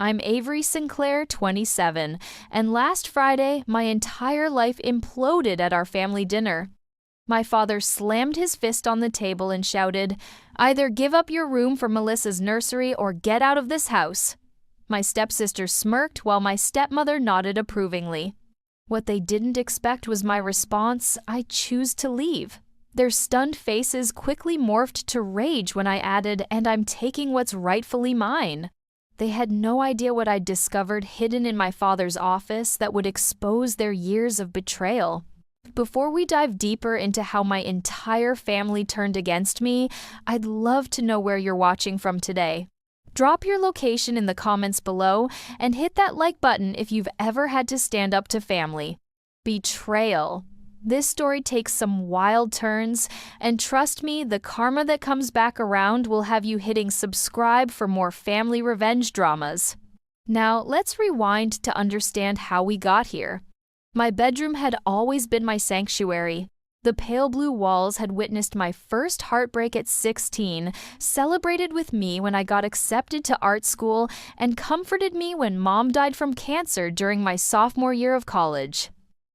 I'm Avery Sinclair, 27, and last Friday, my entire life imploded at our family dinner. My father slammed his fist on the table and shouted, "Either give up your room for Melissa's nursery or get out of this house." My stepsister smirked while my stepmother nodded approvingly. What they didn't expect was my response, "I choose to leave." Their stunned faces quickly morphed to rage when I added, "And I'm taking what's rightfully mine." They had no idea what I'd discovered hidden in my father's office that would expose their years of betrayal. Before we dive deeper into how my entire family turned against me, I'd love to know where you're watching from today. Drop your location in the comments below and hit that like button if you've ever had to stand up to family. Betrayal. This story takes some wild turns, and trust me, the karma that comes back around will have you hitting subscribe for more family revenge dramas. Now, let's rewind to understand how we got here. My bedroom had always been my sanctuary. The pale blue walls had witnessed my first heartbreak at 16, celebrated with me when I got accepted to art school, and comforted me when mom died from cancer during my sophomore year of college.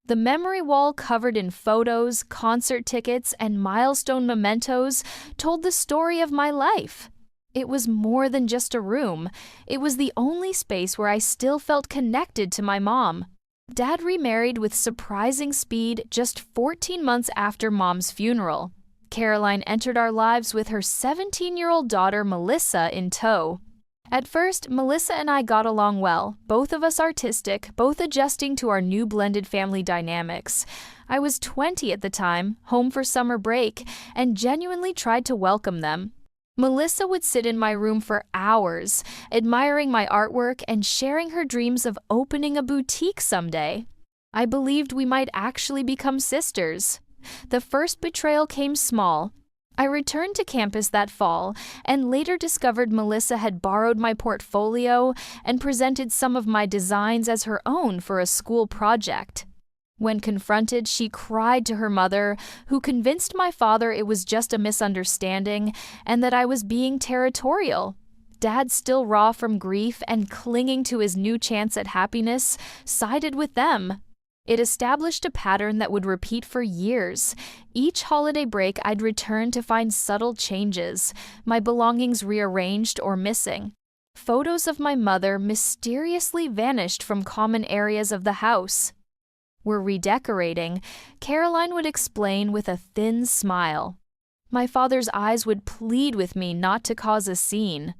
The memory wall covered in photos, concert tickets, and milestone mementos told the story of my life. It was more than just a room. It was the only space where I still felt connected to my mom. Dad remarried with surprising speed just 14 months after Mom's funeral. Caroline entered our lives with her 17-year-old daughter Melissa in tow. At first, Melissa and I got along well, both of us artistic, both adjusting to our new blended family dynamics. I was 20 at the time, home for summer break, and genuinely tried to welcome them. Melissa would sit in my room for hours, admiring my artwork and sharing her dreams of opening a boutique someday. I believed we might actually become sisters. The first betrayal came small. I returned to campus that fall and later discovered Melissa had borrowed my portfolio and presented some of my designs as her own for a school project. When confronted, she cried to her mother, who convinced my father it was just a misunderstanding and that I was being territorial. Dad, still raw from grief and clinging to his new chance at happiness, sided with them. It established a pattern that would repeat for years. Each holiday break, I'd return to find subtle changes, my belongings rearranged or missing. Photos of my mother mysteriously vanished from common areas of the house. "We're redecorating," Caroline would explain with a thin smile. My father's eyes would plead with me not to cause a scene.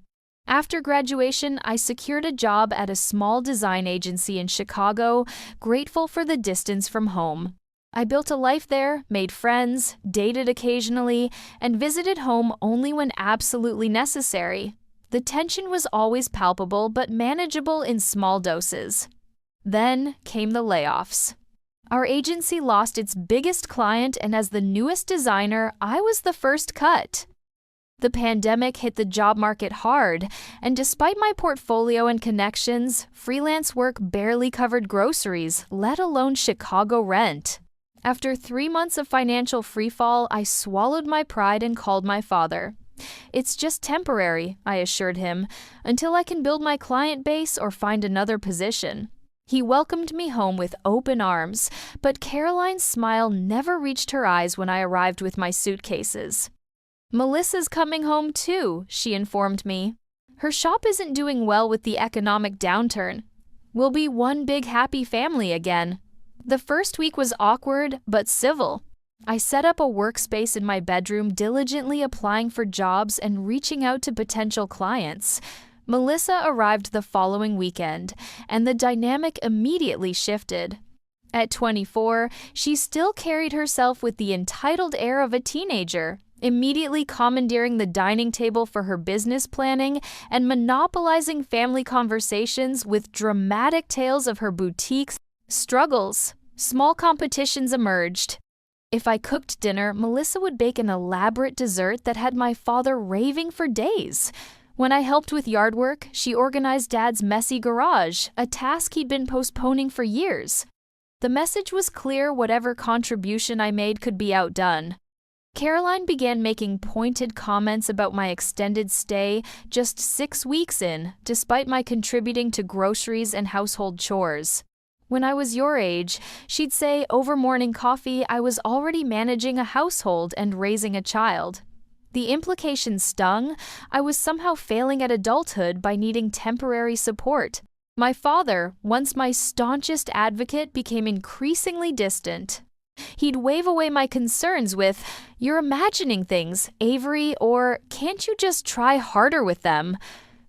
After graduation, I secured a job at a small design agency in Chicago, grateful for the distance from home. I built a life there, made friends, dated occasionally, and visited home only when absolutely necessary. The tension was always palpable but manageable in small doses. Then came the layoffs. Our agency lost its biggest client, and as the newest designer, I was the first cut. The pandemic hit the job market hard, and despite my portfolio and connections, freelance work barely covered groceries, let alone Chicago rent. After 3 months of financial freefall, I swallowed my pride and called my father. "It's just temporary," I assured him, "until I can build my client base or find another position." He welcomed me home with open arms, but Caroline's smile never reached her eyes when I arrived with my suitcases. "Melissa's coming home too," she informed me. "Her shop isn't doing well with the economic downturn. We'll be one big happy family again." The first week was awkward, but civil. I set up a workspace in my bedroom, diligently applying for jobs and reaching out to potential clients. Melissa arrived the following weekend, and the dynamic immediately shifted. At 24, she still carried herself with the entitled air of a teenager, immediately commandeering the dining table for her business planning and monopolizing family conversations with dramatic tales of her boutique's struggles. Small competitions emerged. If I cooked dinner, Melissa would bake an elaborate dessert that had my father raving for days. When I helped with yard work, she organized Dad's messy garage, a task he'd been postponing for years. The message was clear: whatever contribution I made could be outdone. Caroline began making pointed comments about my extended stay just 6 weeks in, despite my contributing to groceries and household chores. When I was your age, she'd say over morning coffee I was already managing a household and raising a child. The implication stung. I was somehow failing at adulthood by needing temporary support. My father, once my staunchest advocate, became increasingly distant. He'd wave away my concerns with, "You're imagining things, Avery," or "Can't you just try harder with them?"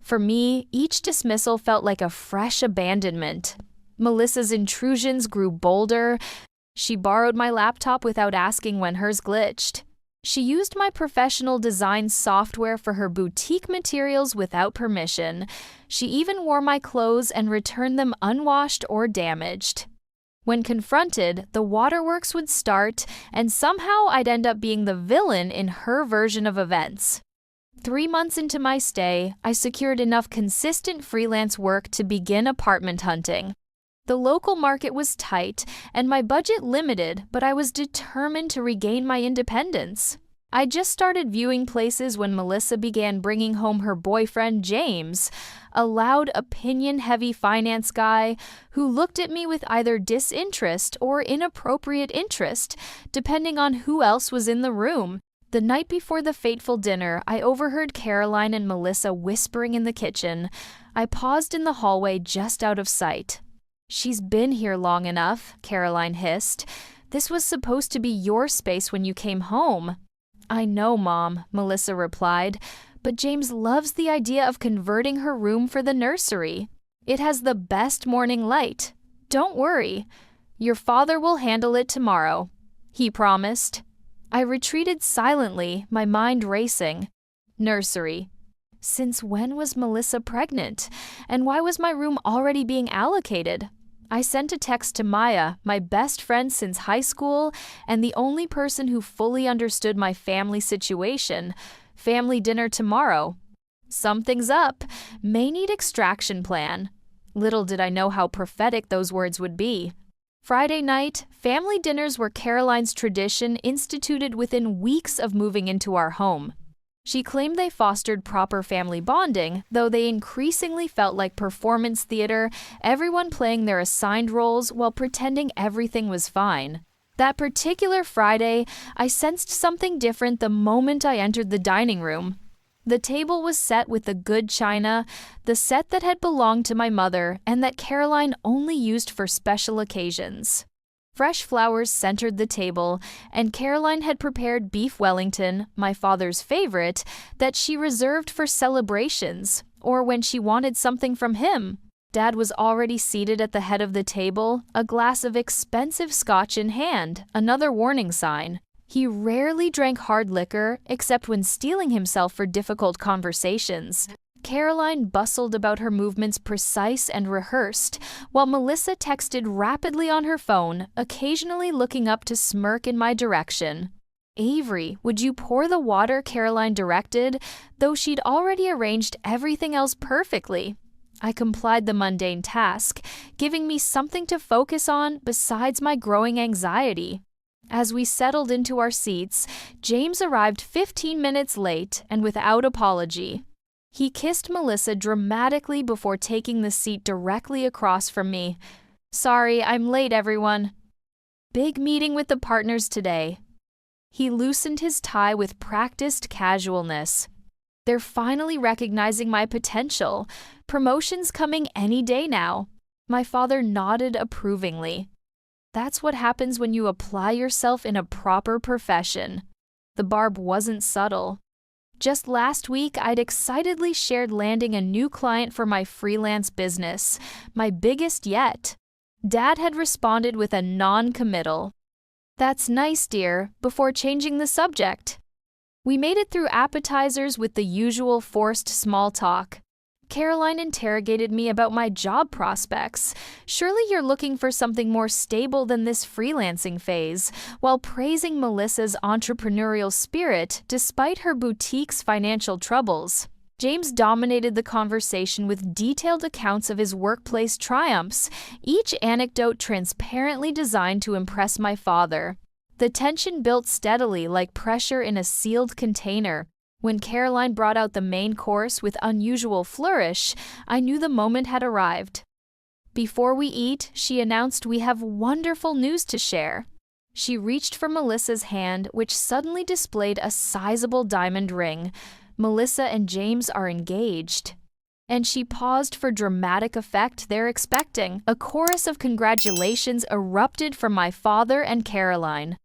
For me, each dismissal felt like a fresh abandonment. Melissa's intrusions grew bolder. She borrowed my laptop without asking when hers glitched. She used my professional design software for her boutique materials without permission. She even wore my clothes and returned them unwashed or damaged. When confronted, the waterworks would start, and somehow I'd end up being the villain in her version of events. 3 months into my stay, I secured enough consistent freelance work to begin apartment hunting. The local market was tight, and my budget limited, but I was determined to regain my independence. I just started viewing places when Melissa began bringing home her boyfriend, James, a loud, opinion-heavy finance guy who looked at me with either disinterest or inappropriate interest, depending on who else was in the room. The night before the fateful dinner, I overheard Caroline and Melissa whispering in the kitchen. I paused in the hallway just out of sight. "She's been here long enough," Caroline hissed. "This was supposed to be your space when you came home." "I know, Mom," Melissa replied, "but James loves the idea of converting her room for the nursery. It has the best morning light. Don't worry. Your father will handle it tomorrow," he promised. I retreated silently, my mind racing. Nursery. Since when was Melissa pregnant? And why was my room already being allocated? I sent a text to Maya, my best friend since high school, and the only person who fully understood my family situation. "Family dinner tomorrow. Something's up. May need extraction plan." Little did I know how prophetic those words would be. Friday night, family dinners were Caroline's tradition instituted within weeks of moving into our home. She claimed they fostered proper family bonding, though they increasingly felt like performance theater, everyone playing their assigned roles while pretending everything was fine. That particular Friday, I sensed something different the moment I entered the dining room. The table was set with the good china, the set that had belonged to my mother and that Caroline only used for special occasions. Fresh flowers centered the table, and Caroline had prepared beef Wellington, my father's favorite, that she reserved for celebrations, or when she wanted something from him. Dad was already seated at the head of the table, a glass of expensive scotch in hand, another warning sign. He rarely drank hard liquor, except when steeling himself for difficult conversations. Caroline bustled about her movements precise and rehearsed, while Melissa texted rapidly on her phone, occasionally looking up to smirk in my direction. "Avery, would you pour the water?" Caroline directed, though she'd already arranged everything else perfectly. I complied the mundane task, giving me something to focus on besides my growing anxiety. As we settled into our seats, James arrived 15 minutes late and without apology. He kissed Melissa dramatically before taking the seat directly across from me. "Sorry, I'm late, everyone." "Big meeting with the partners today." He loosened his tie with practiced casualness. "They're finally recognizing my potential. Promotion's coming any day now." My father nodded approvingly. That's what happens when you apply yourself in a proper profession. The barb wasn't subtle. Just last week, I'd excitedly shared landing a new client for my freelance business, my biggest yet. Dad had responded with a non-committal. "That's nice, dear," before changing the subject. We made it through appetizers with the usual forced small talk. Caroline interrogated me about my job prospects. "Surely you're looking for something more stable than this freelancing phase," while praising Melissa's entrepreneurial spirit despite her boutique's financial troubles. James dominated the conversation with detailed accounts of his workplace triumphs, each anecdote transparently designed to impress my father. The tension built steadily like pressure in a sealed container. When Caroline brought out the main course with unusual flourish, I knew the moment had arrived. Before we eat, she announced we have wonderful news to share. She reached for Melissa's hand, which suddenly displayed a sizable diamond ring. Melissa and James are engaged. And she paused for dramatic effect they're expecting. A chorus of congratulations erupted from my father and Caroline.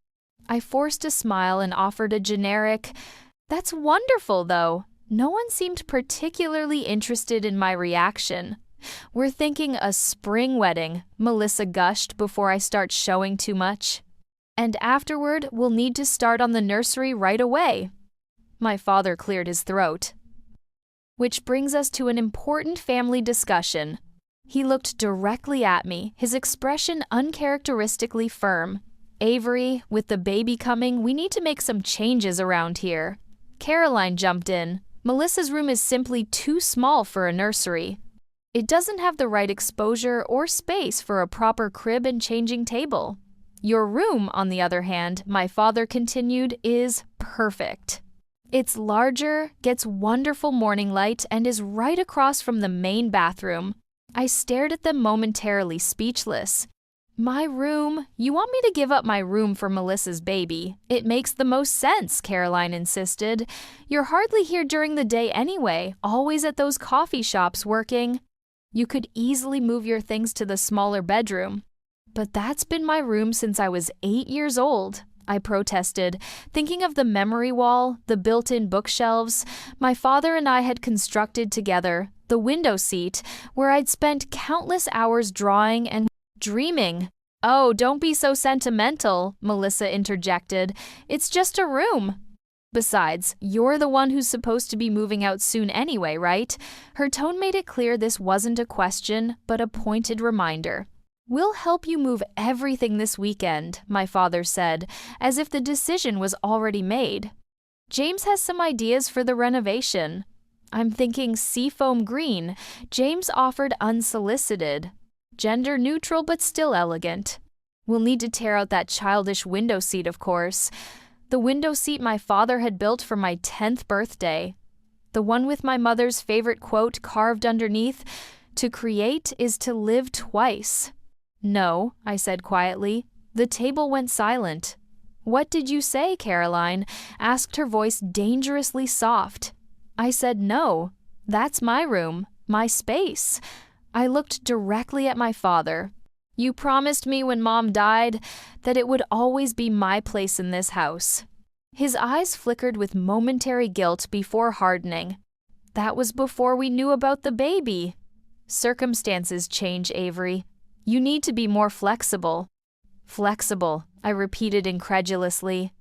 I forced a smile and offered a generic, "That's wonderful, though." No one seemed particularly interested in my reaction. "We're thinking a spring wedding," Melissa gushed before I start showing too much. "And afterward, we'll need to start on the nursery right away." My father cleared his throat. Which brings us to an important family discussion. He looked directly at me, his expression uncharacteristically firm. "Avery, with the baby coming, we need to make some changes around here." Caroline jumped in. "Melissa's room is simply too small for a nursery. It doesn't have the right exposure or space for a proper crib and changing table. Your room, on the other hand," my father continued, "is perfect. It's larger, gets wonderful morning light, and is right across from the main bathroom." I stared at them momentarily, speechless. "My room? You want me to give up my room for Melissa's baby? It makes the most sense," Caroline insisted. "You're hardly here during the day anyway, always at those coffee shops working. You could easily move your things to the smaller bedroom." "But that's been my room since I was 8 years old," I protested, thinking of the memory wall, the built-in bookshelves my father and I had constructed together, the window seat, where I'd spent countless hours drawing and dreaming. "Oh, don't be so sentimental," Melissa interjected. "It's just a room. Besides, you're the one who's supposed to be moving out soon anyway, right?" Her tone made it clear this wasn't a question, but a pointed reminder. "We'll help you move everything this weekend," my father said, as if the decision was already made. "James has some ideas for the renovation. I'm thinking seafoam green," James offered unsolicited. "Gender neutral but still elegant. We'll need to tear out that childish window seat, of course. The window seat my father had built for my 10th birthday. The one with my mother's favorite quote carved underneath, 'To create is to live twice.'" "No," I said quietly. The table went silent. "What did you say, Caroline?" asked her voice dangerously soft. I said no. That's my room, my space. I looked directly at my father. "You promised me when Mom died that it would always be my place in this house." His eyes flickered with momentary guilt before hardening. "That was before we knew about the baby." "Circumstances change, Avery. You need to be more flexible." "Flexible," I repeated incredulously.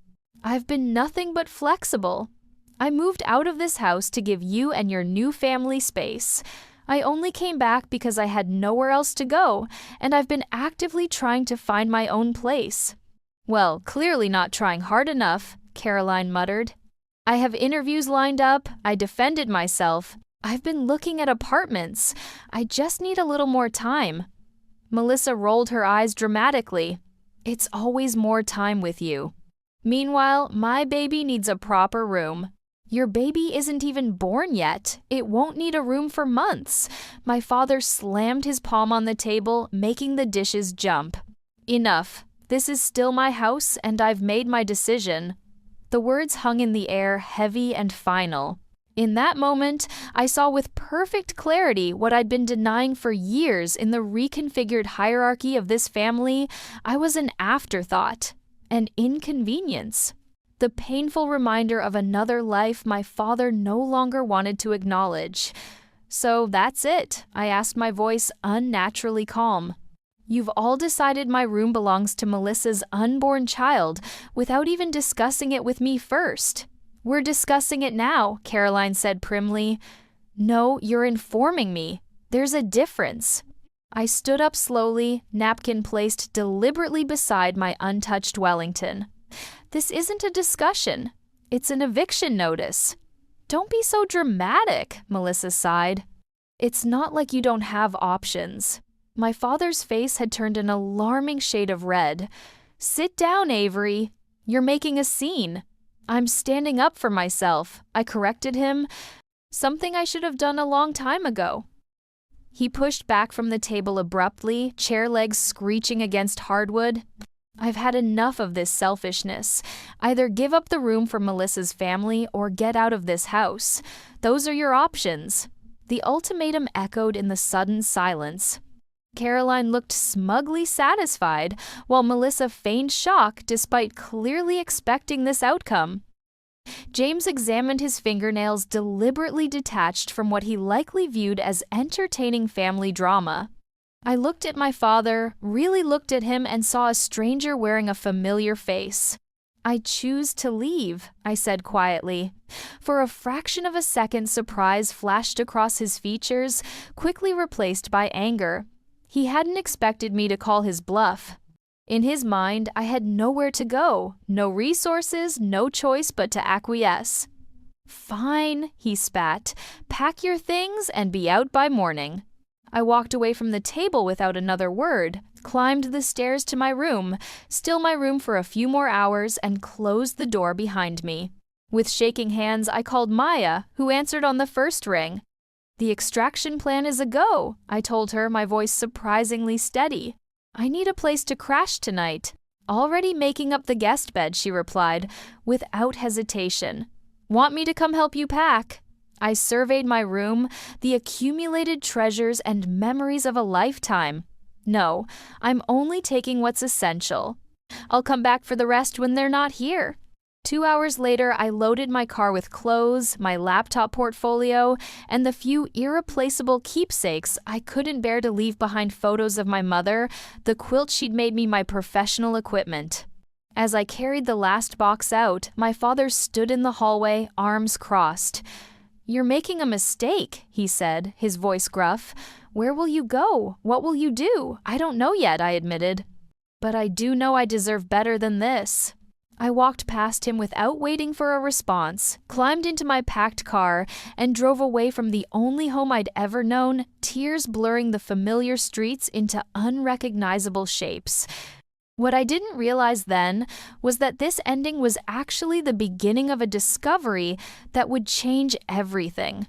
"I've been nothing but flexible. I moved out of this house to give you and your new family space. I only came back because I had nowhere else to go, and I've been actively trying to find my own place." "Well, clearly not trying hard enough," Caroline muttered. "I have interviews lined up. I defended myself. I've been looking at apartments. I just need a little more time." Melissa rolled her eyes dramatically. "It's always more time with you. Meanwhile, my baby needs a proper room." "Your baby isn't even born yet. It won't need a room for months." My father slammed his palm on the table, making the dishes jump. "Enough. This is still my house, and I've made my decision." The words hung in the air, heavy and final. In that moment, I saw with perfect clarity what I'd been denying for years in the reconfigured hierarchy of this family. I was an afterthought, an inconvenience. The painful reminder of another life my father no longer wanted to acknowledge. "So that's it," I asked, my voice unnaturally calm. "You've all decided my room belongs to Melissa's unborn child without even discussing it with me first." "We're discussing it now," Caroline said primly. "No, you're informing me. There's a difference." I stood up slowly, napkin placed deliberately beside my untouched Wellington. "This isn't a discussion. It's an eviction notice." "Don't be so dramatic," Melissa sighed. "It's not like you don't have options." My father's face had turned an alarming shade of red. "Sit down, Avery. "You're making a scene." "I'm standing up for myself," I corrected him, something I should have done a long time ago. He pushed back from the table abruptly, chair legs screeching against hardwood. "I've had enough of this selfishness. Either give up the room for Melissa's family or get out of this house. Those are your options." The ultimatum echoed in the sudden silence. Caroline looked smugly satisfied, while Melissa feigned shock despite clearly expecting this outcome. James examined his fingernails, deliberately detached from what he likely viewed as entertaining family drama. I looked at my father, really looked at him, and saw a stranger wearing a familiar face. "I choose to leave," I said quietly. For a fraction of a second, surprise flashed across his features, quickly replaced by anger. He hadn't expected me to call his bluff. In his mind, I had nowhere to go, no resources, no choice but to acquiesce. "Fine," he spat. "Pack your things and be out by morning." I walked away from the table without another word, climbed the stairs to my room, still my room for a few more hours, and closed the door behind me. With shaking hands, I called Maya, who answered on the first ring. "The extraction plan is a go," I told her, my voice surprisingly steady. "I need a place to crash tonight." "Already making up the guest bed," she replied, without hesitation. "Want me to come help you pack?" I surveyed my room, the accumulated treasures and memories of a lifetime. "No, I'm only taking what's essential. I'll come back for the rest when they're not here." 2 hours later, I loaded my car with clothes, my laptop portfolio, and the few irreplaceable keepsakes I couldn't bear to leave behind: photos of my mother, the quilt she'd made me, my professional equipment. As I carried the last box out, my father stood in the hallway, arms crossed. "You're making a mistake," he said, his voice gruff. "Where will you go? What will you do?" "I don't know yet," I admitted. "But I do know I deserve better than this." I walked past him without waiting for a response, climbed into my packed car, and drove away from the only home I'd ever known, tears blurring the familiar streets into unrecognizable shapes. What I didn't realize then was that this ending was actually the beginning of a discovery that would change everything.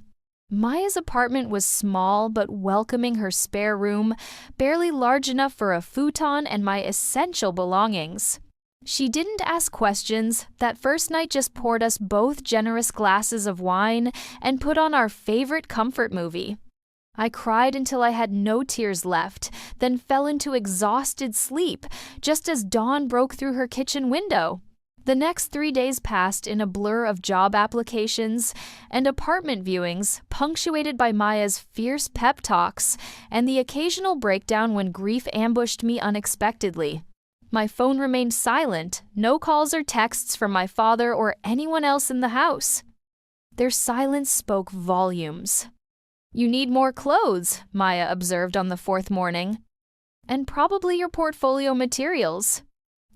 Maya's apartment was small but welcoming, her spare room barely large enough for a futon and my essential belongings. She didn't ask questions. That first night just poured us both generous glasses of wine and put on our favorite comfort movie. I cried until I had no tears left, then fell into exhausted sleep, just as dawn broke through her kitchen window. The next 3 days passed in a blur of job applications and apartment viewings, punctuated by Maya's fierce pep talks and the occasional breakdown when grief ambushed me unexpectedly. My phone remained silent, no calls or texts from my father or anyone else in the house. Their silence spoke volumes. "You need more clothes," Maya observed on the 4th morning. "And probably your portfolio materials."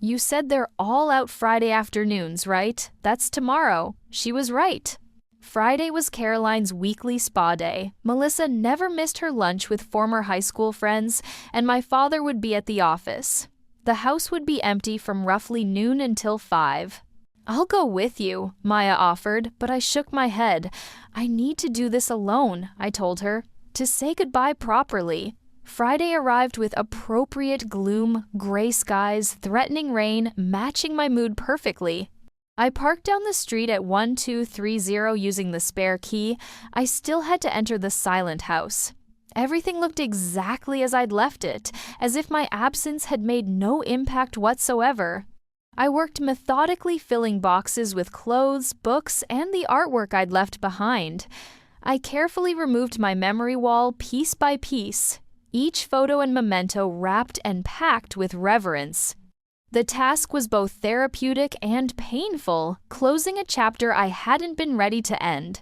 "You said they're all out Friday afternoons, right? That's tomorrow." She was right. Friday was Caroline's weekly spa day. Melissa never missed her lunch with former high school friends, and my father would be at the office. The house would be empty from roughly noon until 5. "I'll go with you," Maya offered, but I shook my head. "I need to do this alone," I told her, "to say goodbye properly." Friday arrived with appropriate gloom, gray skies, threatening rain, matching my mood perfectly. I parked down the street at 1230 using the spare key. I still had to enter the silent house. Everything looked exactly as I'd left it, as if my absence had made no impact whatsoever. I worked methodically, filling boxes with clothes, books, and the artwork I'd left behind. I carefully removed my memory wall piece by piece, each photo and memento wrapped and packed with reverence. The task was both therapeutic and painful, closing a chapter I hadn't been ready to end.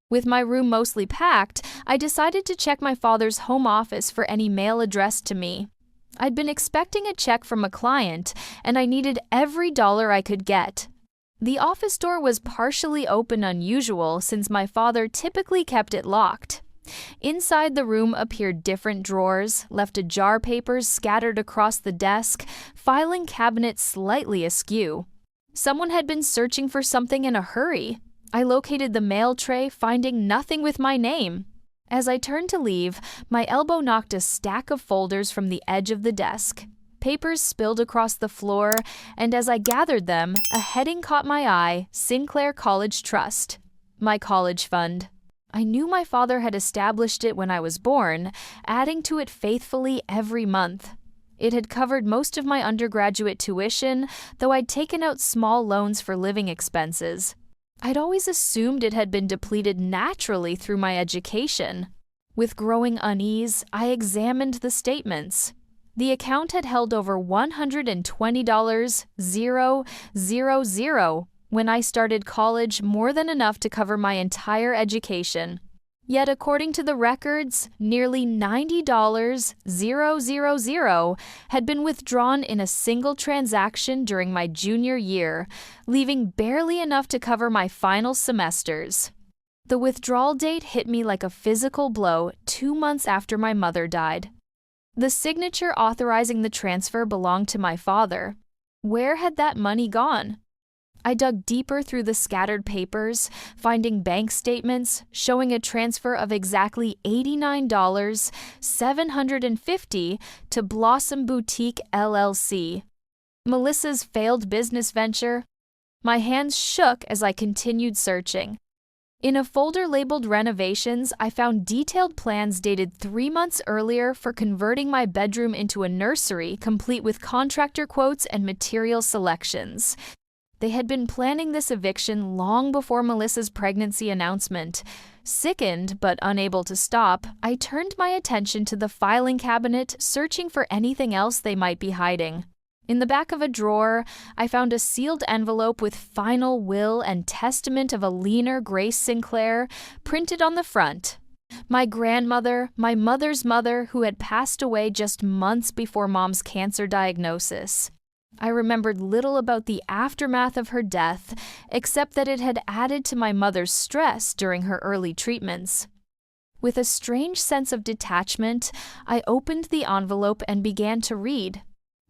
With my room mostly packed, I decided to check my father's home office for any mail addressed to me. I'd been expecting a check from a client, and I needed every dollar I could get. The office door was partially open, unusual since my father typically kept it locked. Inside the room appeared different drawers, left ajar papers scattered across the desk, filing cabinet slightly askew. Someone had been searching for something in a hurry. I located the mail tray, finding nothing with my name. As I turned to leave, my elbow knocked a stack of folders from the edge of the desk. Papers spilled across the floor, and as I gathered them, a heading caught my eye: Sinclair College Trust. My college fund. I knew my father had established it when I was born, adding to it faithfully every month. It had covered most of my undergraduate tuition, though I'd taken out small loans for living expenses. I'd always assumed it had been depleted naturally through my education. With growing unease, I examined the statements. The account had held over $120,000 when I started college, more than enough to cover my entire education. Yet according to the records, nearly $90,000 had been withdrawn in a single transaction during my junior year, leaving barely enough to cover my final semesters. The withdrawal date hit me like a physical blow 2 months after my mother died. The signature authorizing the transfer belonged to my father. Where had that money gone? I dug deeper through the scattered papers, finding bank statements showing a transfer of exactly $89,750 to Blossom Boutique LLC. Melissa's failed business venture. My hands shook as I continued searching. In a folder labeled Renovations, I found detailed plans dated 3 months earlier for converting my bedroom into a nursery, complete with contractor quotes and material selections. They had been planning this eviction long before Melissa's pregnancy announcement. Sickened but unable to stop, I turned my attention to the filing cabinet, searching for anything else they might be hiding. In the back of a drawer, I found a sealed envelope with final will and testament of a leaner Grace Sinclair printed on the front. My grandmother, my mother's mother, who had passed away just months before Mom's cancer diagnosis. I remembered little about the aftermath of her death, except that it had added to my mother's stress during her early treatments. With a strange sense of detachment, I opened the envelope and began to read.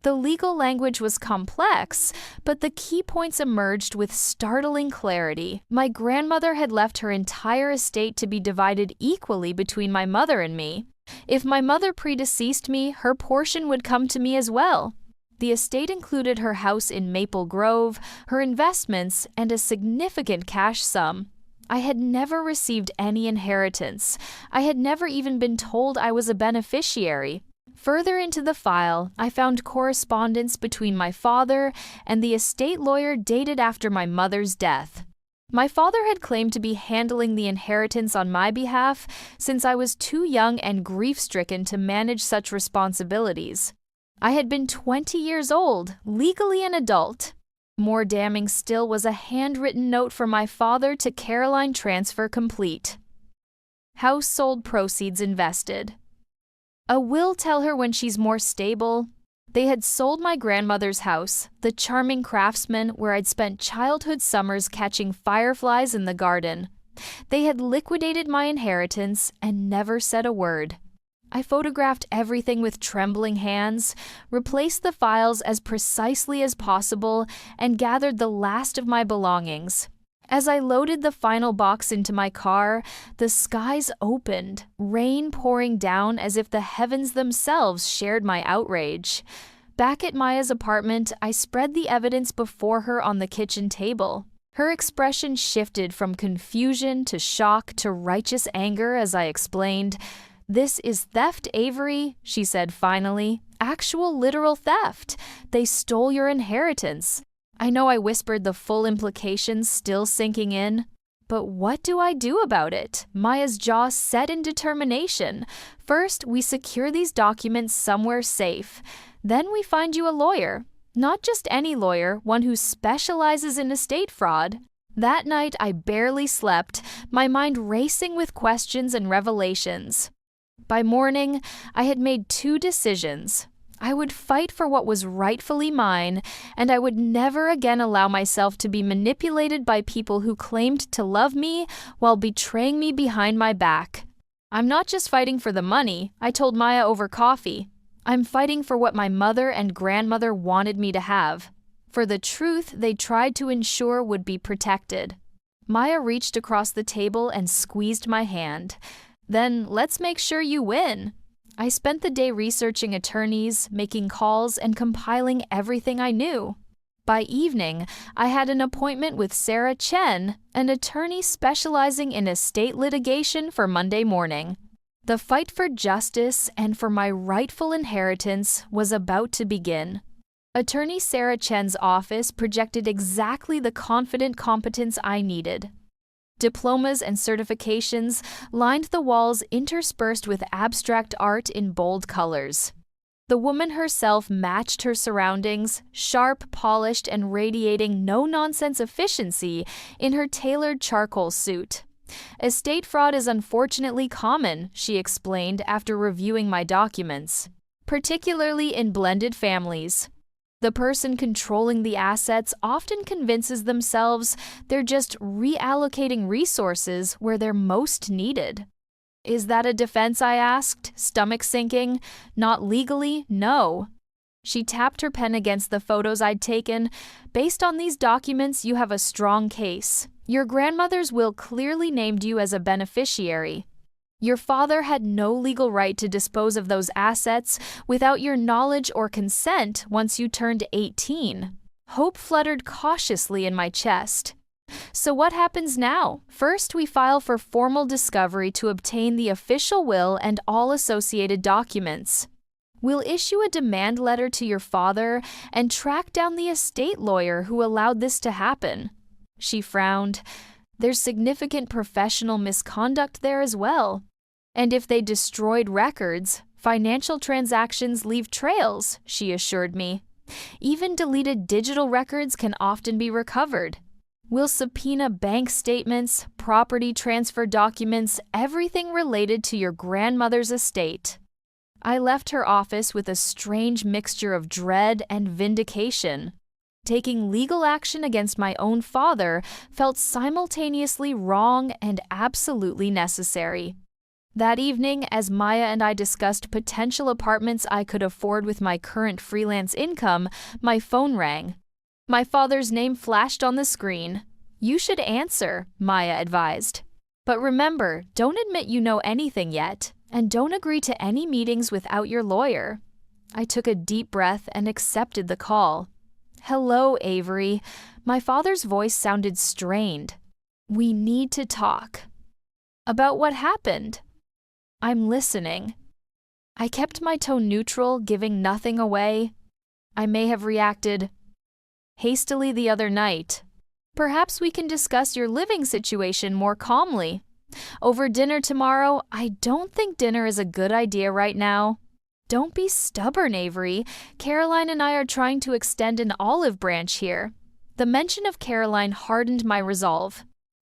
The legal language was complex, but the key points emerged with startling clarity. My grandmother had left her entire estate to be divided equally between my mother and me. If my mother predeceased me, her portion would come to me as well. The estate included her house in Maple Grove, her investments, and a significant cash sum. I had never received any inheritance. I had never even been told I was a beneficiary. Further into the file, I found correspondence between my father and the estate lawyer dated after my mother's death. My father had claimed to be handling the inheritance on my behalf since I was too young and grief-stricken to manage such responsibilities. I had been 20 years old, legally an adult. More damning still was a handwritten note from my father to Caroline transfer complete. House sold, proceeds invested. A will tell her when she's more stable. They had sold my grandmother's house, the charming craftsman where I'd spent childhood summers catching fireflies in the garden. They had liquidated my inheritance and never said a word. I photographed everything with trembling hands, replaced the files as precisely as possible, and gathered the last of my belongings. As I loaded the final box into my car, the skies opened, rain pouring down as if the heavens themselves shared my outrage. Back at Maya's apartment, I spread the evidence before her on the kitchen table. Her expression shifted from confusion to shock to righteous anger as I explained, "This is theft, Avery," she said finally. "Actual literal theft. They stole your inheritance." I know I whispered the full implications, still sinking in. But what do I do about it? Maya's jaw set in determination. First, we secure these documents somewhere safe. Then we find you a lawyer. Not just any lawyer, one who specializes in estate fraud. That night, I barely slept, my mind racing with questions and revelations. By morning, I had made 2 decisions. I would fight for what was rightfully mine, and I would never again allow myself to be manipulated by people who claimed to love me while betraying me behind my back. "I'm not just fighting for the money," I told Maya over coffee. "I'm fighting for what my mother and grandmother wanted me to have. For the truth they tried to ensure would be protected. Maya reached across the table and squeezed my hand. Then let's make sure you win. I spent the day researching attorneys, making calls, and compiling everything I knew. By evening, I had an appointment with Sarah Chen, an attorney specializing in estate litigation, for Monday morning. The fight for justice and for my rightful inheritance was about to begin. Attorney Sarah Chen's office projected exactly the confident competence I needed. Diplomas and certifications lined the walls interspersed with abstract art in bold colors. The woman herself matched her surroundings, sharp, polished, and radiating no-nonsense efficiency in her tailored charcoal suit. Estate fraud is unfortunately common, she explained after reviewing my documents, particularly in blended families. The person controlling the assets often convinces themselves they're just reallocating resources where they're most needed. Is that a defense, I asked, stomach sinking? Not legally, no. She tapped her pen against the photos I'd taken. Based on these documents, you have a strong case. Your grandmother's will clearly named you as a beneficiary. Your father had no legal right to dispose of those assets without your knowledge or consent once you turned 18. Hope fluttered cautiously in my chest. So what happens now? First, we file for formal discovery to obtain the official will and all associated documents. We'll issue a demand letter to your father and track down the estate lawyer who allowed this to happen. She frowned. There's significant professional misconduct there as well. And if they destroyed records, financial transactions leave trails, she assured me. Even deleted digital records can often be recovered. We'll subpoena bank statements, property transfer documents, everything related to your grandmother's estate. I left her office with a strange mixture of dread and vindication. Taking legal action against my own father felt simultaneously wrong and absolutely necessary. That evening, as Maya and I discussed potential apartments I could afford with my current freelance income, my phone rang. My father's name flashed on the screen. You should answer, Maya advised. But remember, don't admit you know anything yet, and don't agree to any meetings without your lawyer. I took a deep breath and accepted the call. Hello, Avery. My father's voice sounded strained. We need to talk. About what happened? I'm listening. I kept my tone neutral, giving nothing away. I may have reacted hastily the other night. Perhaps we can discuss your living situation more calmly. Over dinner tomorrow, I don't think dinner is a good idea right now. Don't be stubborn, Avery. Caroline and I are trying to extend an olive branch here. The mention of Caroline hardened my resolve.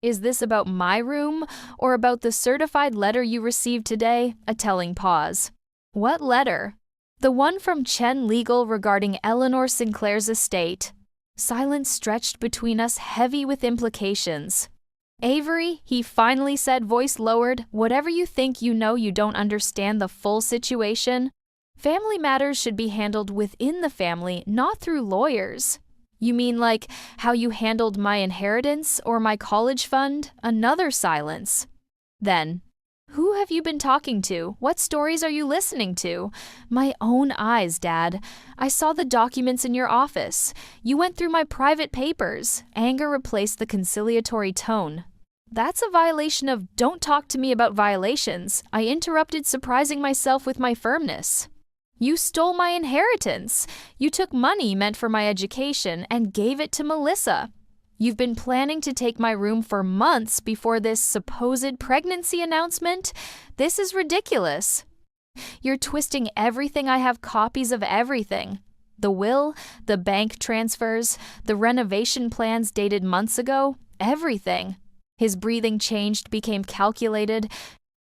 Is this about my room or about the certified letter you received today? A telling pause. What letter? The one from Chen Legal regarding Eleanor Sinclair's estate. Silence stretched between us, heavy with implications. Avery, he finally said, voice lowered, whatever you think you know, you don't understand the full situation. Family matters should be handled within the family, not through lawyers. You mean like how you handled my inheritance or my college fund? Another silence. Then, who have you been talking to? What stories are you listening to? My own eyes, Dad. I saw the documents in your office. You went through my private papers. Anger replaced the conciliatory tone. That's a violation of don't talk to me about violations. I interrupted, surprising myself with my firmness. You stole my inheritance. You took money meant for my education and gave it to Melissa. You've been planning to take my room for months before this supposed pregnancy announcement. This is ridiculous. You're twisting everything. I have copies of everything. The will, the bank transfers, the renovation plans dated months ago, everything. His breathing changed, became calculated.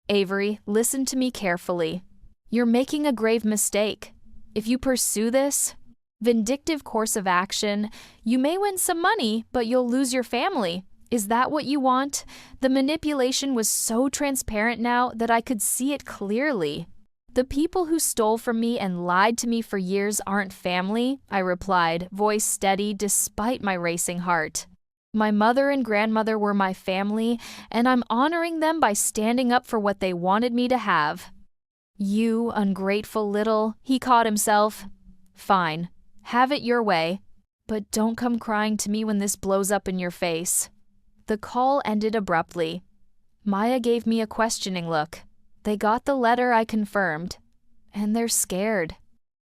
Avery, listen to me carefully. You're making a grave mistake. If you pursue this vindictive course of action, you may win some money, but you'll lose your family. Is that what you want? The manipulation was so transparent now that I could see it clearly. The people who stole from me and lied to me for years aren't family, I replied, voice steady despite my racing heart. My mother and grandmother were my family, and I'm honoring them by standing up for what they wanted me to have. You ungrateful little, he caught himself. Fine, have it your way, but don't come crying to me when this blows up in your face. The call ended abruptly. Maya gave me a questioning look. They got the letter, I confirmed, and they're scared.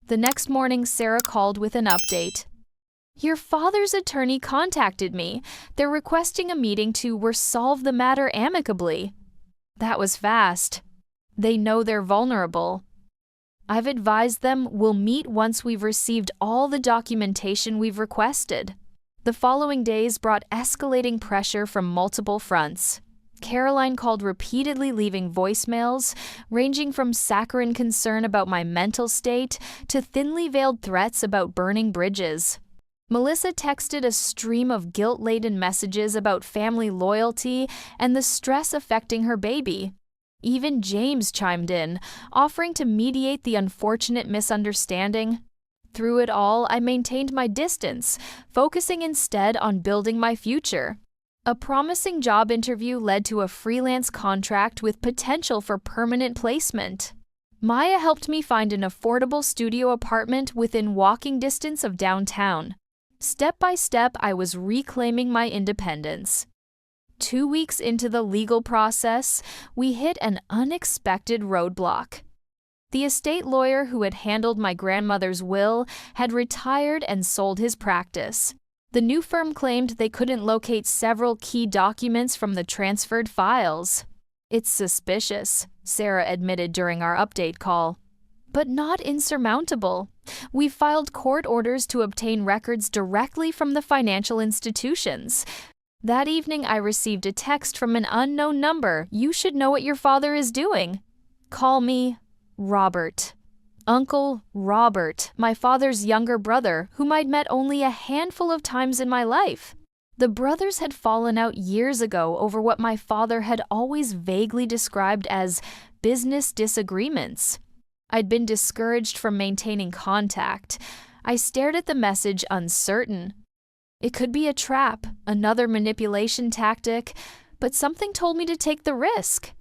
The next morning, Sarah called with an update. Your father's attorney contacted me. They're requesting a meeting to resolve the matter amicably. That was fast. They know they're vulnerable. I've advised them we'll meet once we've received all the documentation we've requested. The following days brought escalating pressure from multiple fronts. Caroline called repeatedly, leaving voicemails, ranging from saccharine concern about my mental state to thinly veiled threats about burning bridges. Melissa texted a stream of guilt-laden messages about family loyalty and the stress affecting her baby. Even James chimed in, offering to mediate the unfortunate misunderstanding. Through it all, I maintained my distance, focusing instead on building my future. A promising job interview led to a freelance contract with potential for permanent placement. Maya helped me find an affordable studio apartment within walking distance of downtown. Step by step, I was reclaiming my independence. 2 weeks into the legal process, we hit an unexpected roadblock. The estate lawyer who had handled my grandmother's will had retired and sold his practice. The new firm claimed they couldn't locate several key documents from the transferred files. It's suspicious, Sarah admitted during our update call. But not insurmountable. We filed court orders to obtain records directly from the financial institutions. That evening, I received a text from an unknown number. You should know what your father is doing. Call me Robert. Uncle Robert, my father's younger brother, whom I'd met only a handful of times in my life. The brothers had fallen out years ago over what my father had always vaguely described as business disagreements. I'd been discouraged from maintaining contact. I stared at the message, uncertain. It could be a trap, another manipulation tactic, but something told me to take the risk.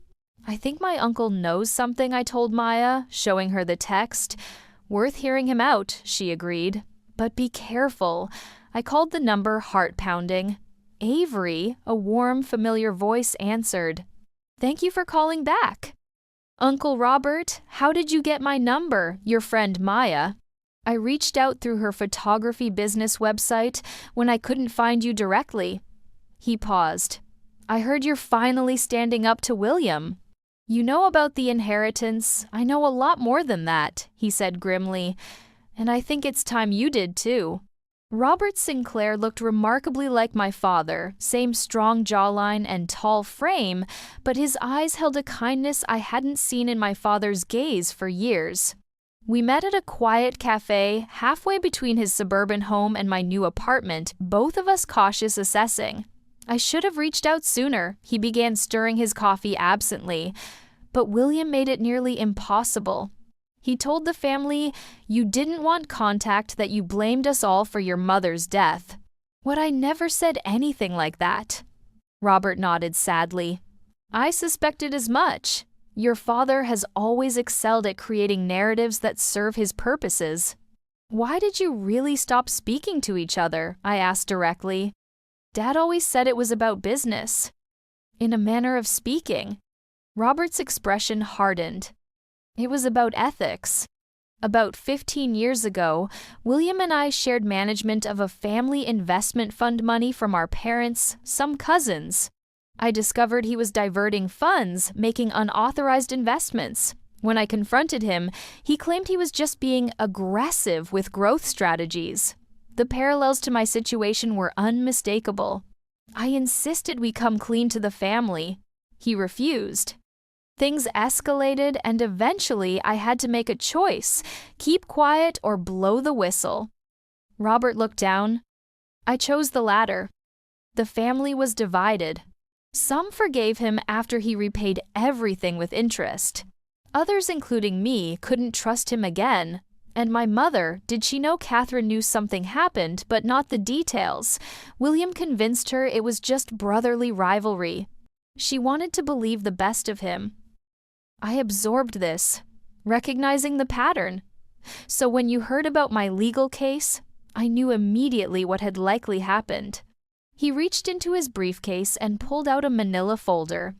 I think my uncle knows something, I told Maya, showing her the text. Worth hearing him out, she agreed. But be careful. I called the number, heart pounding. Avery, a warm, familiar voice, answered. Thank you for calling back. Uncle Robert, how did you get my number? Your friend Maya. I reached out through her photography business website when I couldn't find you directly. He paused. I heard you're finally standing up to William. You know about the inheritance. I know a lot more than that, he said grimly. And I think it's time you did too. Robert Sinclair looked remarkably like my father, same strong jawline and tall frame, but his eyes held a kindness I hadn't seen in my father's gaze for years. We met at a quiet cafe, halfway between his suburban home and my new apartment, both of us cautious assessing. I should have reached out sooner. He began stirring his coffee absently, but William made it nearly impossible. He told the family, you didn't want contact, that you blamed us all for your mother's death. What, I never said anything like that. Robert nodded sadly. I suspected as much. Your father has always excelled at creating narratives that serve his purposes. Why did you really stop speaking to each other? I asked directly. Dad always said it was about business. In a manner of speaking. Robert's expression hardened. It was about ethics. About 15 years ago, William and I shared management of a family investment fund, money from our parents, some cousins. I discovered he was diverting funds, making unauthorized investments. When I confronted him, he claimed he was just being aggressive with growth strategies. The parallels to my situation were unmistakable. I insisted we come clean to the family. He refused. Things escalated, and eventually I had to make a choice: keep quiet or blow the whistle. Robert looked down. I chose the latter. The family was divided. Some forgave him after he repaid everything with interest. Others, including me, couldn't trust him again. And my mother, did she know Catherine knew something happened, but not the details? William convinced her it was just brotherly rivalry. She wanted to believe the best of him. I absorbed this, recognizing the pattern. So when you heard about my legal case, I knew immediately what had likely happened. He reached into his briefcase and pulled out a manila folder.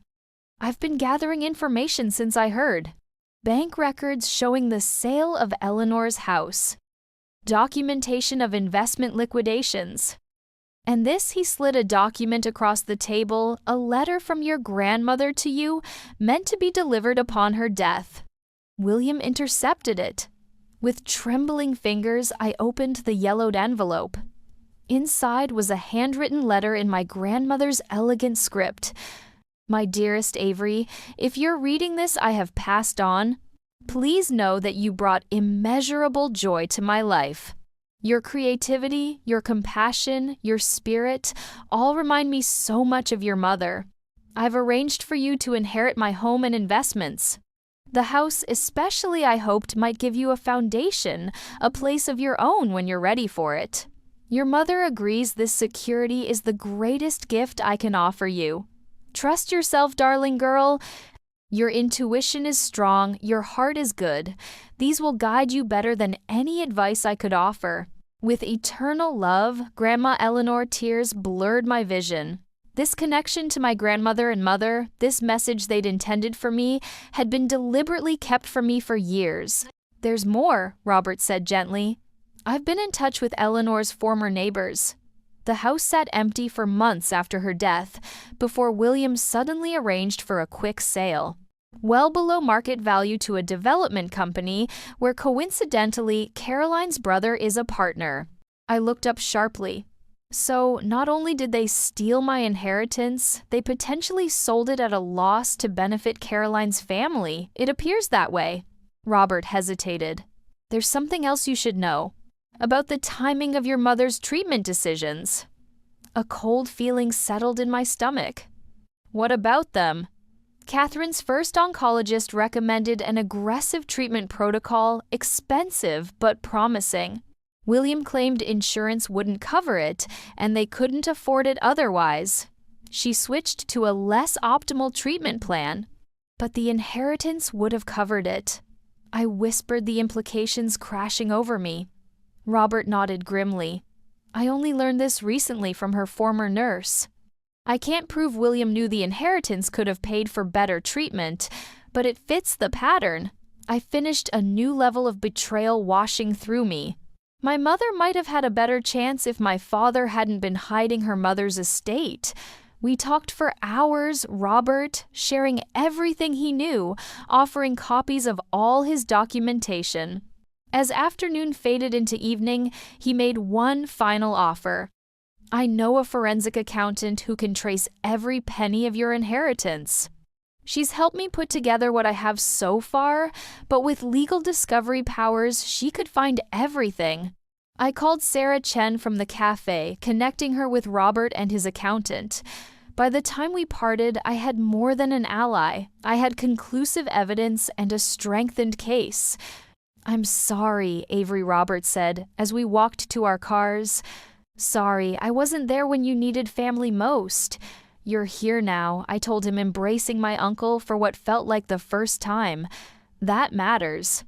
I've been gathering information since I heard. Bank records showing the sale of Eleanor's house. Documentation of investment liquidations. And this, he slid a document across the table, a letter from your grandmother to you, meant to be delivered upon her death. William intercepted it. With trembling fingers, I opened the yellowed envelope. Inside was a handwritten letter in my grandmother's elegant script. My dearest Avery, if you're reading this I have passed on, please know that you brought immeasurable joy to my life. Your creativity, your compassion, your spirit, all remind me so much of your mother. I've arranged for you to inherit my home and investments. The house especially I hoped might give you a foundation, a place of your own when you're ready for it. Your mother agrees this security is the greatest gift I can offer you. Trust yourself, darling girl. Your intuition is strong, your heart is good. These will guide you better than any advice I could offer. With eternal love, Grandma Eleanor. Tears blurred my vision. This connection to my grandmother and mother, this message they'd intended for me, had been deliberately kept from me for years. There's more, Robert said gently. I've been in touch with Eleanor's former neighbors. The house sat empty for months after her death, before William suddenly arranged for a quick sale. Well below market value to a development company where coincidentally Caroline's brother is a partner. I looked up sharply. So, not only did they steal my inheritance, they potentially sold it at a loss to benefit Caroline's family. It appears that way. Robert hesitated. There's something else you should know. About the timing of your mother's treatment decisions. A cold feeling settled in my stomach. What about them? Catherine's first oncologist recommended an aggressive treatment protocol, expensive but promising. William claimed insurance wouldn't cover it, and they couldn't afford it otherwise. She switched to a less optimal treatment plan, but the inheritance would have covered it. I whispered the implications crashing over me. Robert nodded grimly. I only learned this recently from her former nurse. I can't prove William knew the inheritance could have paid for better treatment, but it fits the pattern. I finished a new level of betrayal washing through me. My mother might have had a better chance if my father hadn't been hiding her mother's estate. We talked for hours, Robert, sharing everything he knew, offering copies of all his documentation. As afternoon faded into evening, he made one final offer. I know a forensic accountant who can trace every penny of your inheritance. She's helped me put together what I have so far, but with legal discovery powers, she could find everything. I called Sarah Chen from the cafe, connecting her with Robert and his accountant. By the time we parted, I had more than an ally. I had conclusive evidence and a strengthened case. I'm sorry, Avery, Robert said, as we walked to our cars. Sorry, I wasn't there when you needed family most. You're here now, I told him, embracing my uncle for what felt like the first time. That matters.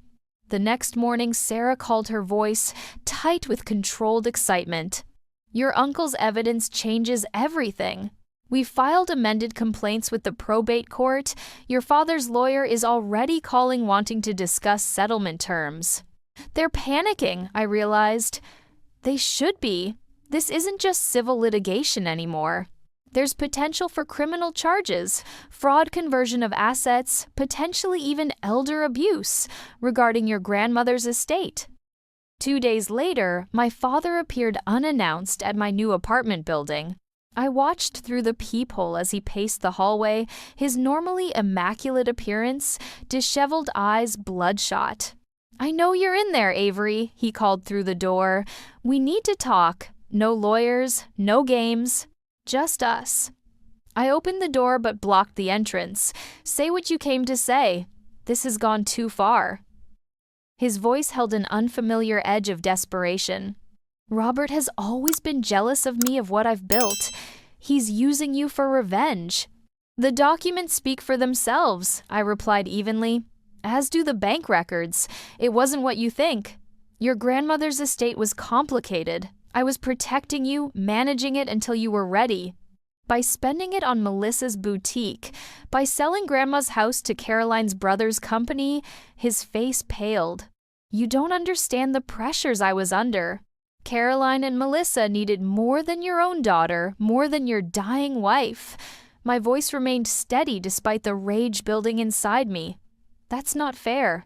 The next morning, Sarah called, her voice tight with controlled excitement. Your uncle's evidence changes everything. We filed amended complaints with the probate court. Your father's lawyer is already calling, wanting to discuss settlement terms. They're panicking, I realized. They should be. This isn't just civil litigation anymore. There's potential for criminal charges, fraud, conversion of assets, potentially even elder abuse regarding your grandmother's estate. 2 days later, my father appeared unannounced at my new apartment building. I watched through the peephole as he paced the hallway, his normally immaculate appearance, disheveled eyes bloodshot. I know you're in there, Avery, he called through the door. We need to talk. No lawyers, no games, just us. I opened the door but blocked the entrance. Say what you came to say. This has gone too far." His voice held an unfamiliar edge of desperation. "Robert has always been jealous of me, of what I've built. He's using you for revenge." "The documents speak for themselves," I replied evenly. "As do the bank records. It wasn't what you think. Your grandmother's estate was complicated. I was protecting you, managing it until you were ready. By spending it on Melissa's boutique, by selling Grandma's house to Caroline's brother's company," his face paled. "You don't understand the pressures I was under. Caroline and Melissa needed more than your own daughter, more than your dying wife." My voice remained steady despite the rage building inside me. "That's not fair.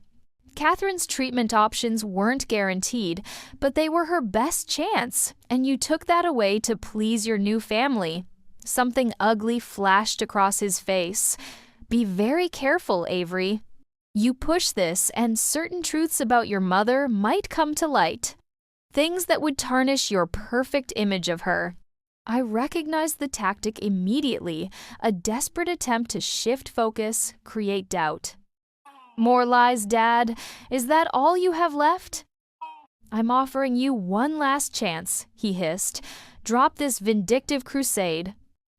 Catherine's treatment options weren't guaranteed, but they were her best chance, and you took that away to please your new family." Something ugly flashed across his face. "Be very careful, Avery. You push this, and certain truths about your mother might come to light. Things that would tarnish your perfect image of her." I recognized the tactic immediately, a desperate attempt to shift focus, create doubt. "More lies, Dad? Is that all you have left?" "I'm offering you one last chance," he hissed. "Drop this vindictive crusade.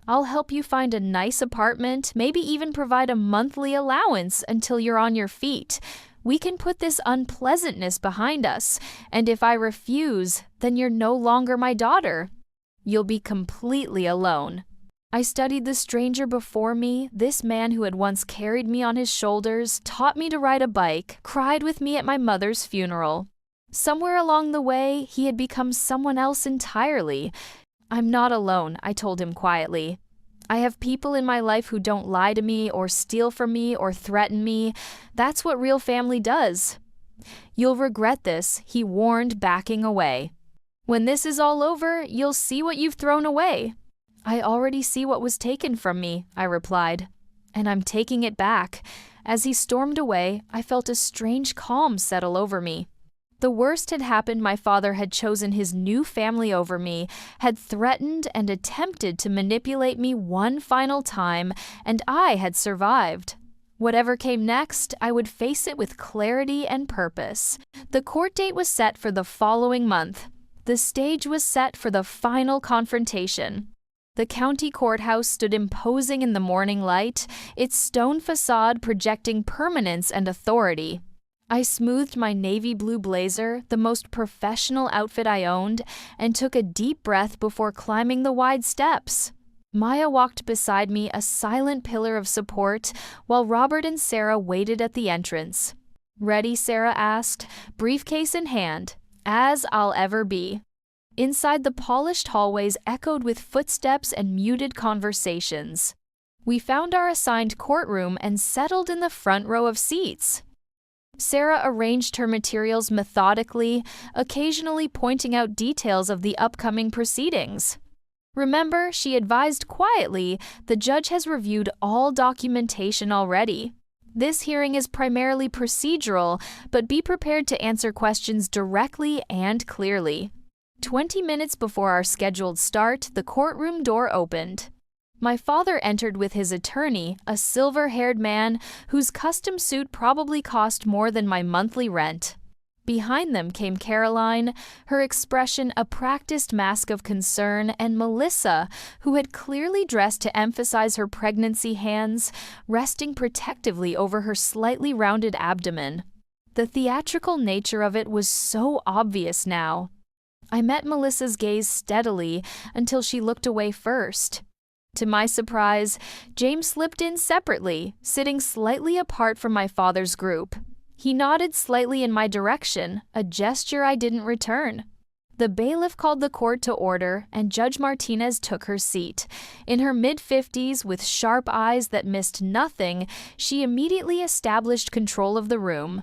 I'll help you find a nice apartment, maybe even provide a monthly allowance until you're on your feet. We can put this unpleasantness behind us, and if I refuse, then you're no longer my daughter. You'll be completely alone." I studied the stranger before me, this man who had once carried me on his shoulders, taught me to ride a bike, cried with me at my mother's funeral. Somewhere along the way, he had become someone else entirely. "I'm not alone," I told him quietly. "I have people in my life who don't lie to me or steal from me or threaten me. That's what real family does." "You'll regret this," he warned, backing away. "When this is all over, you'll see what you've thrown away." "I already see what was taken from me," I replied. "And I'm taking it back." As he stormed away, I felt a strange calm settle over me. The worst had happened. My father had chosen his new family over me, had threatened and attempted to manipulate me one final time, and I had survived. Whatever came next, I would face it with clarity and purpose. The court date was set for the following month. The stage was set for the final confrontation. The county courthouse stood imposing in the morning light, its stone facade projecting permanence and authority. I smoothed my navy blue blazer, the most professional outfit I owned, and took a deep breath before climbing the wide steps. Maya walked beside me, a silent pillar of support, while Robert and Sarah waited at the entrance. "Ready?" Sarah asked, briefcase in hand. "As I'll ever be." Inside, the polished hallways echoed with footsteps and muted conversations. We found our assigned courtroom and settled in the front row of seats. Sarah arranged her materials methodically, occasionally pointing out details of the upcoming proceedings. "Remember," she advised quietly, "the judge has reviewed all documentation already. This hearing is primarily procedural, but be prepared to answer questions directly and clearly." 20 minutes before our scheduled start, the courtroom door opened. My father entered with his attorney, a silver-haired man whose custom suit probably cost more than my monthly rent. Behind them came Caroline, her expression a practiced mask of concern, and Melissa, who had clearly dressed to emphasize her pregnancy hands, resting protectively over her slightly rounded abdomen. The theatrical nature of it was so obvious now. I met Melissa's gaze steadily until she looked away first. To my surprise, James slipped in separately, sitting slightly apart from my father's group. He nodded slightly in my direction, a gesture I didn't return. The bailiff called the court to order, and Judge Martinez took her seat. In her mid-50s, with sharp eyes that missed nothing, she immediately established control of the room.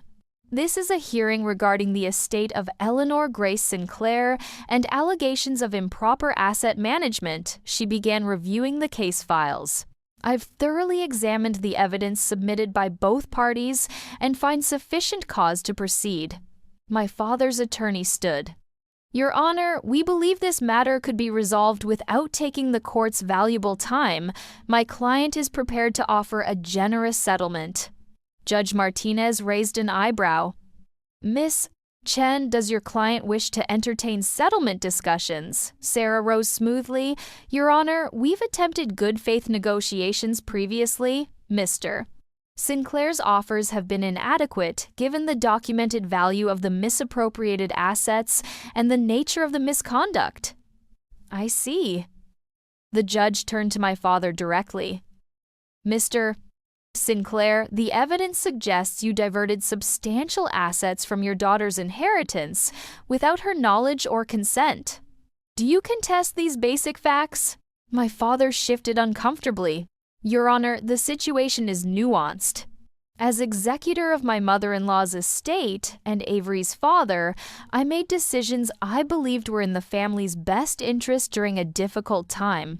"This is a hearing regarding the estate of Eleanor Grace Sinclair and allegations of improper asset management." She began reviewing the case files. "I've thoroughly examined the evidence submitted by both parties and find sufficient cause to proceed." My father's attorney stood. "Your Honor, we believe this matter could be resolved without taking the court's valuable time. My client is prepared to offer a generous settlement." Judge Martinez raised an eyebrow. Miss Chen, does your client wish to entertain settlement discussions? Sarah rose smoothly. Your Honor, we've attempted good faith negotiations previously, Mr. Sinclair's offers have been inadequate given the documented value of the misappropriated assets and the nature of the misconduct. I see. The judge turned to my father directly. Mr. Sinclair, the evidence suggests you diverted substantial assets from your daughter's inheritance without her knowledge or consent. Do you contest these basic facts? My father shifted uncomfortably. Your Honor, the situation is nuanced. As executor of my mother-in-law's estate and Avery's father, I made decisions I believed were in the family's best interest during a difficult time.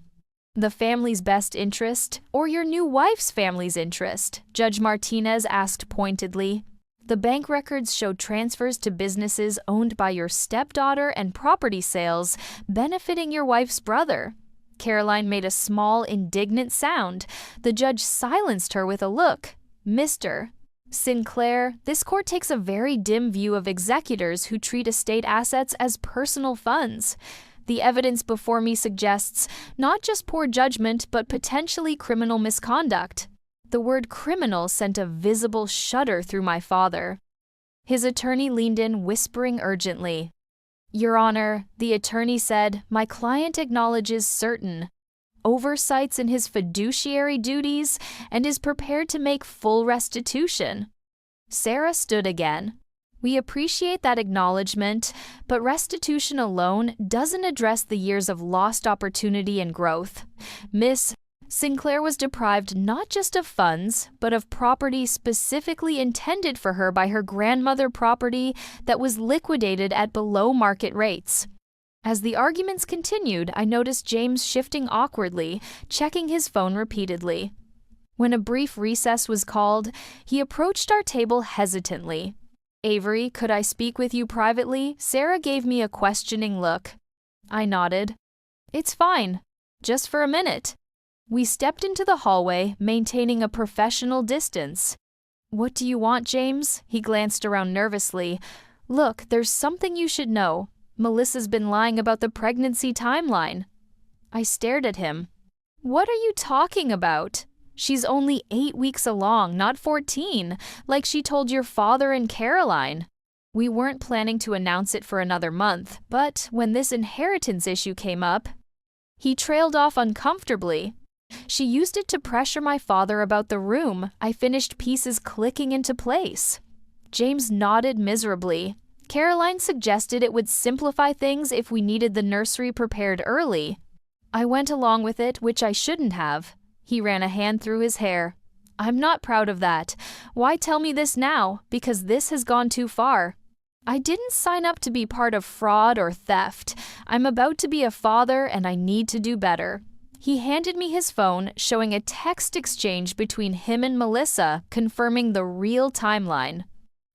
The family's best interest, or your new wife's family's interest? Judge Martinez asked pointedly. The bank records show transfers to businesses owned by your stepdaughter and property sales benefiting your wife's brother. Caroline made a small, indignant sound. The judge silenced her with a look. Mr. Sinclair, this court takes a very dim view of executors who treat estate assets as personal funds. The evidence before me suggests not just poor judgment, but potentially criminal misconduct. The word criminal sent a visible shudder through my father. His attorney leaned in, whispering urgently. Your Honor, the attorney said, my client acknowledges certain oversights in his fiduciary duties and is prepared to make full restitution. Sarah stood again. We appreciate that acknowledgement, but restitution alone doesn't address the years of lost opportunity and growth. Miss Sinclair was deprived not just of funds, but of property specifically intended for her by her grandmother property that was liquidated at below market rates. As the arguments continued, I noticed James shifting awkwardly, checking his phone repeatedly. When a brief recess was called, he approached our table hesitantly. Avery, could I speak with you privately? Sarah gave me a questioning look. I nodded. It's fine. Just for a minute. We stepped into the hallway, maintaining a professional distance. What do you want, James? He glanced around nervously. Look, there's something you should know. Melissa's been lying about the pregnancy timeline. I stared at him. What are you talking about? She's only 8 weeks along, not 14, like she told your father and Caroline. We weren't planning to announce it for another month, but when this inheritance issue came up, he trailed off uncomfortably. She used it to pressure my father about the room. I finished pieces clicking into place. James nodded miserably. Caroline suggested it would simplify things if we needed the nursery prepared early. I went along with it, which I shouldn't have. He ran a hand through his hair. I'm not proud of that. Why tell me this now? Because this has gone too far. I didn't sign up to be part of fraud or theft. I'm about to be a father and I need to do better. He handed me his phone, showing a text exchange between him and Melissa, confirming the real timeline.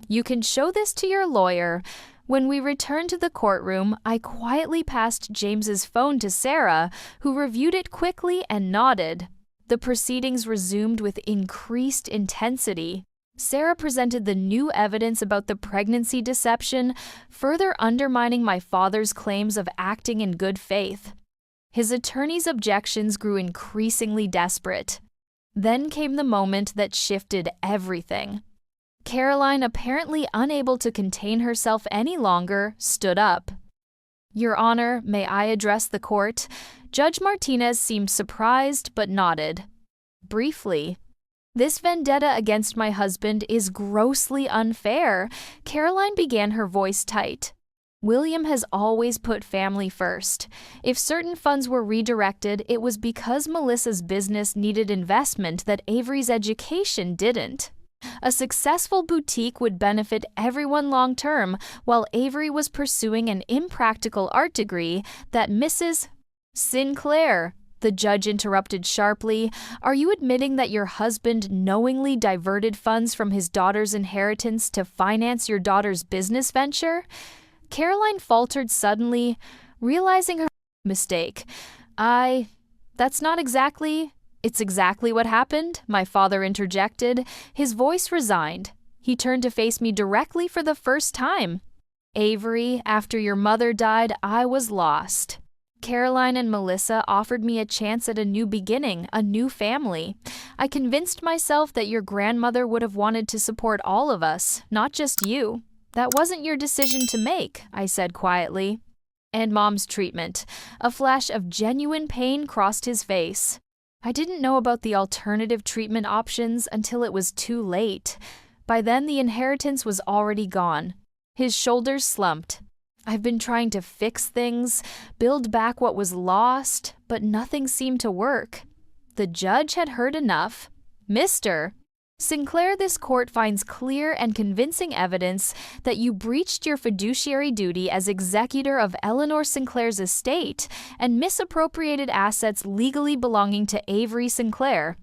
You can show this to your lawyer. When we returned to the courtroom, I quietly passed James's phone to Sarah, who reviewed it quickly and nodded. The proceedings resumed with increased intensity. Sarah presented the new evidence about the pregnancy deception, further undermining my father's claims of acting in good faith. His attorney's objections grew increasingly desperate. Then came the moment that shifted everything. Caroline, apparently unable to contain herself any longer, stood up. Your Honor, may I address the court? Judge Martinez seemed surprised but nodded. Briefly, this vendetta against my husband is grossly unfair. Caroline began, her voice tight. William has always put family first. If certain funds were redirected, it was because Melissa's business needed investment that Avery's education didn't. A successful boutique would benefit everyone long term, while Avery was pursuing an impractical art degree that Mrs. Sinclair, the judge interrupted sharply, are you admitting that your husband knowingly diverted funds from his daughter's inheritance to finance your daughter's business venture? Caroline faltered suddenly, realizing her mistake. That's not exactly. It's exactly what happened, my father interjected, his voice resigned. He turned to face me directly for the first time. Avery, after your mother died, I was lost. Caroline and Melissa offered me a chance at a new beginning, a new family. I convinced myself that your grandmother would have wanted to support all of us, not just you. That wasn't your decision to make, I said quietly. And Mom's treatment. A flash of genuine pain crossed his face. I didn't know about the alternative treatment options until it was too late. By then, the inheritance was already gone. His shoulders slumped. I've been trying to fix things, build back what was lost, but nothing seemed to work. The judge had heard enough. Mr. Sinclair, this court finds clear and convincing evidence that you breached your fiduciary duty as executor of Eleanor Sinclair's estate and misappropriated assets legally belonging to Avery Sinclair.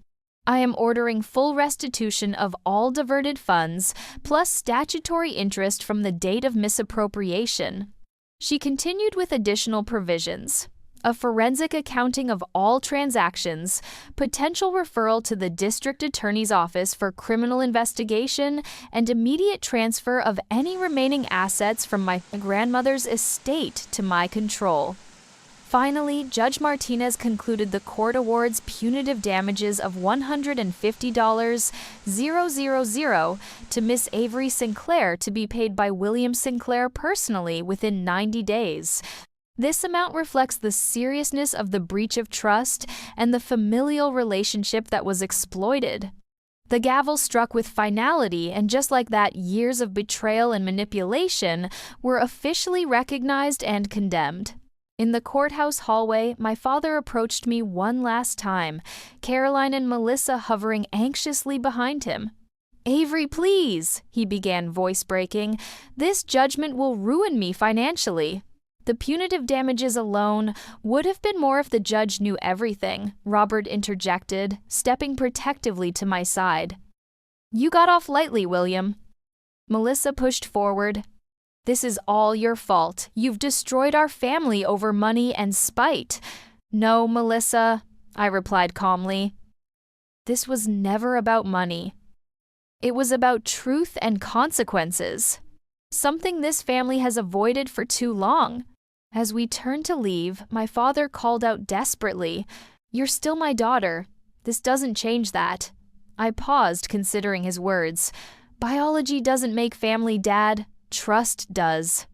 I am ordering full restitution of all diverted funds, plus statutory interest from the date of misappropriation. She continued with additional provisions: a forensic accounting of all transactions, potential referral to the district attorney's office for criminal investigation, and immediate transfer of any remaining assets from my grandmother's estate to my control. Finally, Judge Martinez concluded the court awards punitive damages of $150,000 to Miss Avery Sinclair to be paid by William Sinclair personally within 90 days. This amount reflects the seriousness of the breach of trust and the familial relationship that was exploited. The gavel struck with finality, and just like that, years of betrayal and manipulation were officially recognized and condemned. In the courthouse hallway, my father approached me one last time, Caroline and Melissa hovering anxiously behind him. "Avery, please," he began, voice breaking. "This judgment will ruin me financially." The punitive damages alone would have been more if the judge knew everything, Robert interjected, stepping protectively to my side. "You got off lightly, William." Melissa pushed forward. "This is all your fault. You've destroyed our family over money and spite." "No, Melissa," I replied calmly. "This was never about money. It was about truth and consequences. Something this family has avoided for too long." As we turned to leave, my father called out desperately, "You're still my daughter. This doesn't change that." I paused, considering his words. "Biology doesn't make family, Dad. Trust does.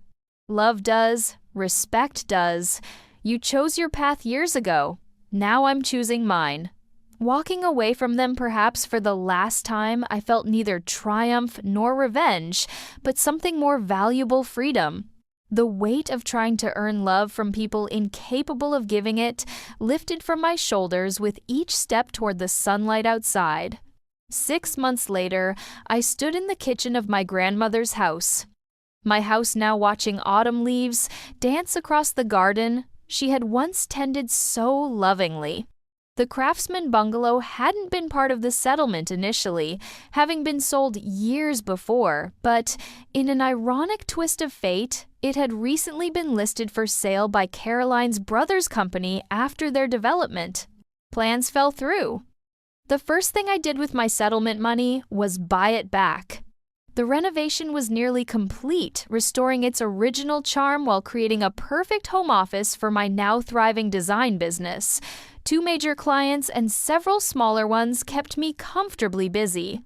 Love does. Respect does. You chose your path years ago. Now I'm choosing mine." Walking away from them perhaps for the last time, I felt neither triumph nor revenge, but something more valuable: freedom. The weight of trying to earn love from people incapable of giving it lifted from my shoulders with each step toward the sunlight outside. 6 months later, I stood in the kitchen of my grandmother's house. My house now watching autumn leaves dance across the garden she had once tended so lovingly. The Craftsman bungalow hadn't been part of the settlement initially, having been sold years before, but in an ironic twist of fate, it had recently been listed for sale by Caroline's brother's company after their development. Plans fell through. The first thing I did with my settlement money was buy it back. The renovation was nearly complete, restoring its original charm while creating a perfect home office for my now thriving design business. 2 major clients and several smaller ones kept me comfortably busy.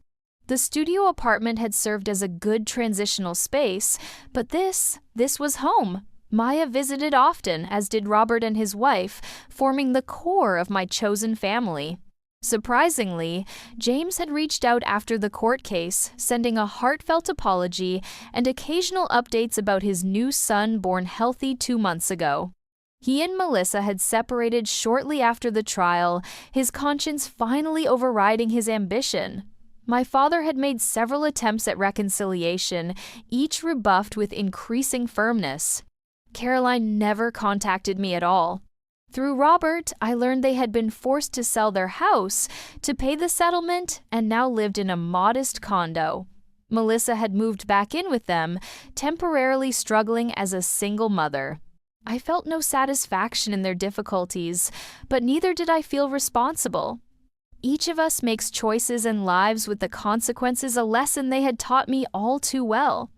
The studio apartment had served as a good transitional space, but this was home. Maya visited often, as did Robert and his wife, forming the core of my chosen family. Surprisingly, James had reached out after the court case, sending a heartfelt apology and occasional updates about his new son born healthy 2 months ago. He and Melissa had separated shortly after the trial, his conscience finally overriding his ambition. My father had made several attempts at reconciliation, each rebuffed with increasing firmness. Caroline never contacted me at all. Through Robert, I learned they had been forced to sell their house to pay the settlement and now lived in a modest condo. Melissa had moved back in with them, temporarily struggling as a single mother. I felt no satisfaction in their difficulties, but neither did I feel responsible. Each of us makes choices in lives with the consequences, a lesson they had taught me all too well.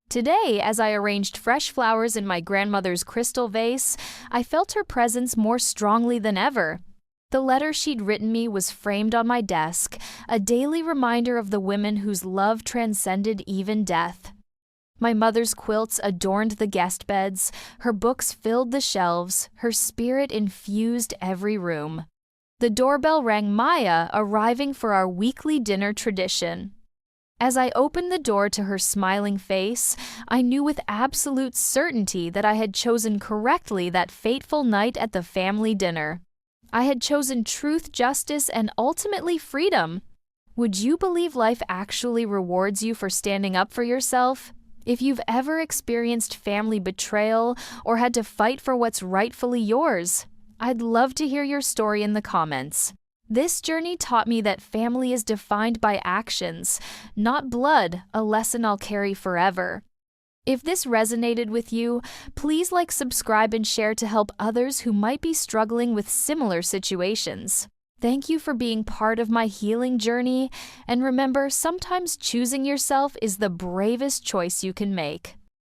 Today, as I arranged fresh flowers in my grandmother's crystal vase, I felt her presence more strongly than ever. The letter she'd written me was framed on my desk, a daily reminder of the women whose love transcended even death. My mother's quilts adorned the guest beds, her books filled the shelves, her spirit infused every room. The doorbell rang Maya, arriving for our weekly dinner tradition. As I opened the door to her smiling face, I knew with absolute certainty that I had chosen correctly that fateful night at the family dinner. I had chosen truth, justice, and ultimately freedom. Would you believe life actually rewards you for standing up for yourself? If you've ever experienced family betrayal or had to fight for what's rightfully yours, I'd love to hear your story in the comments. This journey taught me that family is defined by actions, not blood, a lesson I'll carry forever. If this resonated with you, please like, subscribe, and share to help others who might be struggling with similar situations. Thank you for being part of my healing journey, and remember, sometimes choosing yourself is the bravest choice you can make.